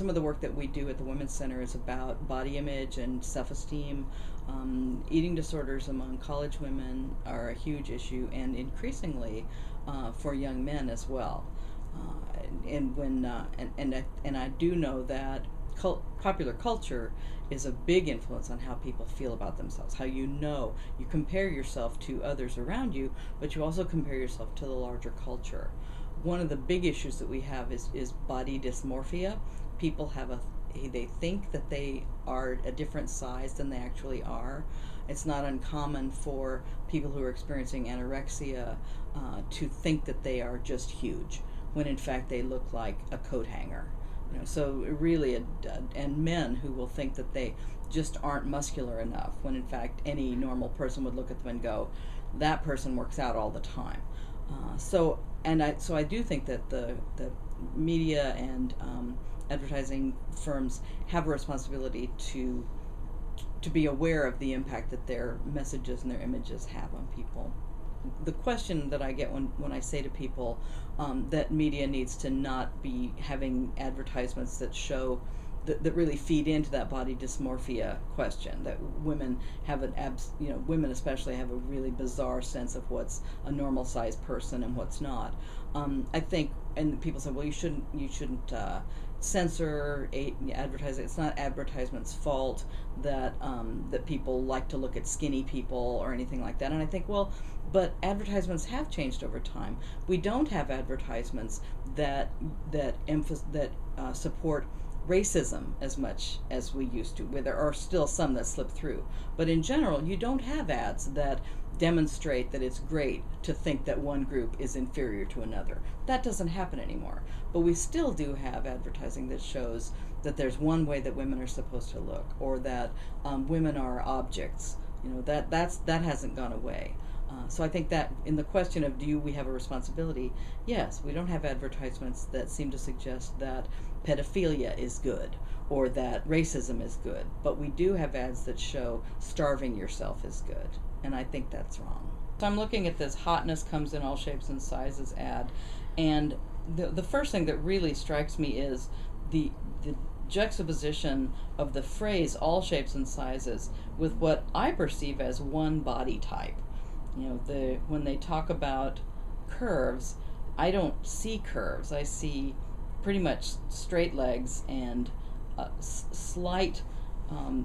some of the work that we do at the Women's Center is about body image and self-esteem. Eating disorders among college women are a huge issue, and increasingly for young men as well. And I do know that popular culture is a big influence on how people feel about themselves. How you compare yourself to others around you, but you also compare yourself to the larger culture. One of the big issues that we have is body dysmorphia. People they think that they are a different size than they actually are. It's not uncommon for people who are experiencing anorexia to think that they are just huge, when in fact they look like a coat hanger. So really, and men who will think that they just aren't muscular enough, when in fact any normal person would look at them and go, that person works out all the time. So I do think that the media and advertising firms have a responsibility to be aware of the impact that their messages and their images have on people. The question that I get when I say to people that media needs to not be having advertisements that show that really feed into that body dysmorphia question, that women have women especially have a really bizarre sense of what's a normal sized person and what's not. I think, and people say, well, you shouldn't censor advertising. It's not advertisements' fault that people like to look at skinny people or anything like that. And I think, well, but advertisements have changed over time. We don't have advertisements that support racism as much as we used to. There are still some that slip through, but in general, you don't have ads that demonstrate that it's great to think that one group is inferior to another. That doesn't happen anymore. But we still do have advertising that shows that there's one way that women are supposed to look, or that women are objects. That hasn't gone away. So I think that in the question of do we have a responsibility, yes, we don't have advertisements that seem to suggest that pedophilia is good or that racism is good, but we do have ads that show starving yourself is good, and I think that's wrong. So I'm looking at this hotness comes in all shapes and sizes ad, and the first thing that really strikes me is the juxtaposition of the phrase all shapes and sizes with what I perceive as one body type. When they talk about curves, I don't see curves. I see pretty much straight legs and a slight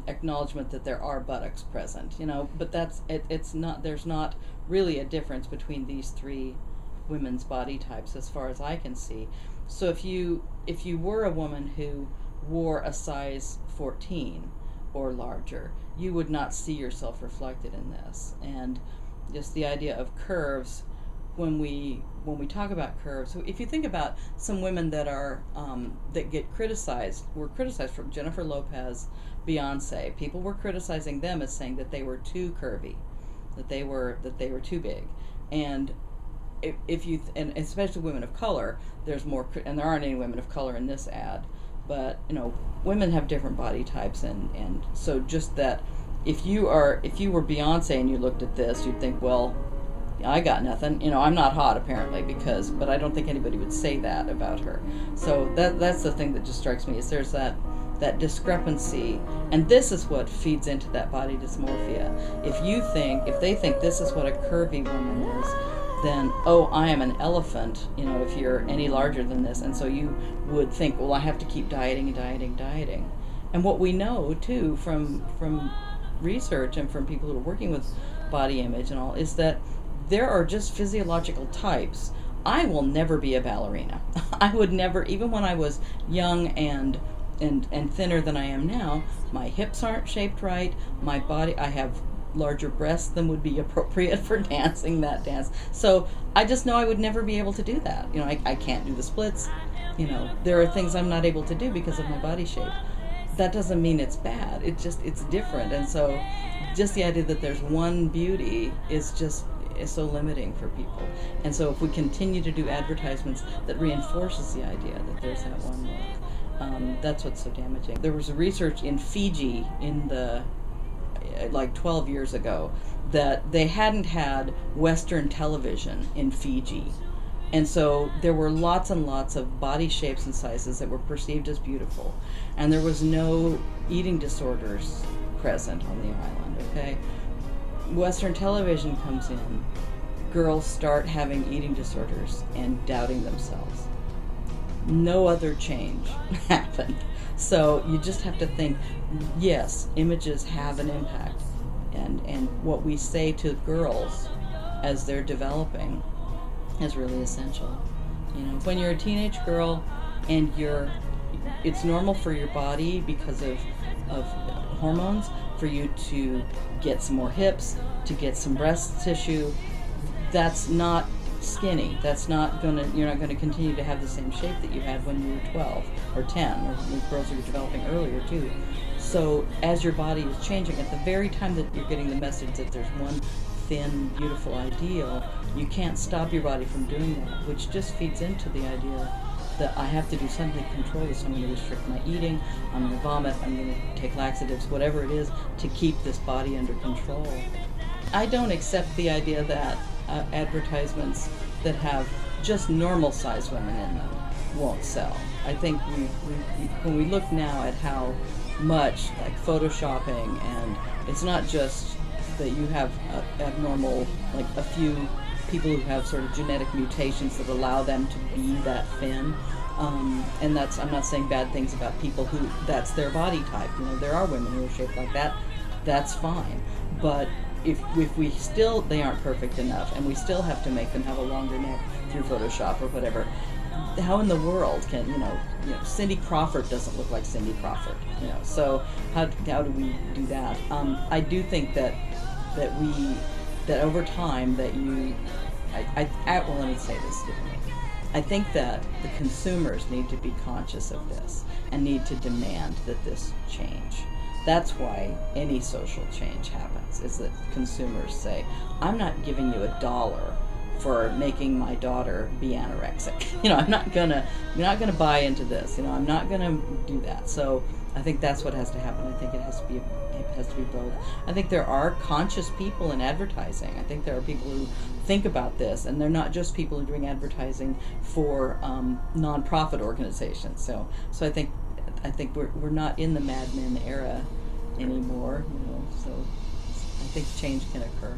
acknowledgement that there are buttocks present. But it's not. There's not really a difference between these three women's body types as far as I can see. So if you were a woman who wore a size 14 or larger, you would not see yourself reflected in this. And just the idea of curves, when we talk about curves, so if you think about some women that are that were criticized from Jennifer Lopez, Beyonce, people were criticizing them as saying that they were too curvy, that they were too big, and and especially women of color, there's more, and there aren't any women of color in this ad, but women have different body types, and so just that. If you were Beyonce and you looked at this, you'd think, well, I got nothing. I'm not hot apparently but I don't think anybody would say that about her. So that's the thing that just strikes me, is there's that discrepancy, and this is what feeds into that body dysmorphia. If they think this is what a curvy woman is, then, oh, I am an elephant, if you're any larger than this, and so you would think, well, I have to keep dieting. And what we know too from research and from people who are working with body image and all is that there are just physiological types. I will never be a ballerina. I would never, even when I was young and thinner than I am now, my hips aren't shaped right, my body, I have larger breasts than would be appropriate for dancing that dance. So I just know I would never be able to do that. I can't do the splits. There are things I'm not able to do because of my body shape. That doesn't mean it's bad. It's different. And so just the idea that there's one beauty is so limiting for people. And so if we continue to do advertisements that reinforces the idea that there's that one look, that's what's so damaging. There was a research in Fiji in like 12 years ago that they hadn't had Western television in Fiji. And so there were lots and lots of body shapes and sizes that were perceived as beautiful. And there was no eating disorders present on the island, okay? Western television comes in. Girls start having eating disorders and doubting themselves. No other change happened. So you just have to think, yes, images have an impact. And what we say to girls as they're developing is really essential. You know, when you're a teenage girl and it's normal for your body because of hormones for you to get some more hips, to get some breast tissue. That's not skinny. That's not you're not gonna continue to have the same shape that you had when you were 12 or 10, or with girls who were developing earlier too. So as your body is changing, at the very time that you're getting the message that there's one thin, beautiful ideal, you can't stop your body from doing that, which just feeds into the idea that I have to do something to control this. I'm going to restrict my eating, I'm going to vomit, I'm going to take laxatives, whatever it is, to keep this body under control. I don't accept the idea that advertisements that have just normal sized women in them won't sell. I think when we look now at how much like photoshopping, and it's not just that you have abnormal, like a few people who have sort of genetic mutations that allow them to be that thin. And I'm not saying bad things about people who that's their body type. You know, there are women who are shaped like that. That's fine. But if we still, they aren't perfect enough, and we still have to make them have a longer neck through Photoshop or whatever, how in the world can, you know, Cindy Crawford doesn't look like Cindy Crawford, you know, so how do we do that? I do think that over time that well, let me say this differently. I think that the consumers need to be conscious of this and need to demand that this change. That's why any social change happens, is that consumers say, I'm not giving you $1 for making my daughter be anorexic. You know, you're not gonna buy into this. You know, I'm not gonna do that. So I think that's what has to happen. I think it has to be both. I think there are conscious people in advertising. I think there are people who think about this, and they're not just people who are doing advertising for nonprofit organizations. So I think we're not in the Mad Men era anymore. You know, so I think change can occur.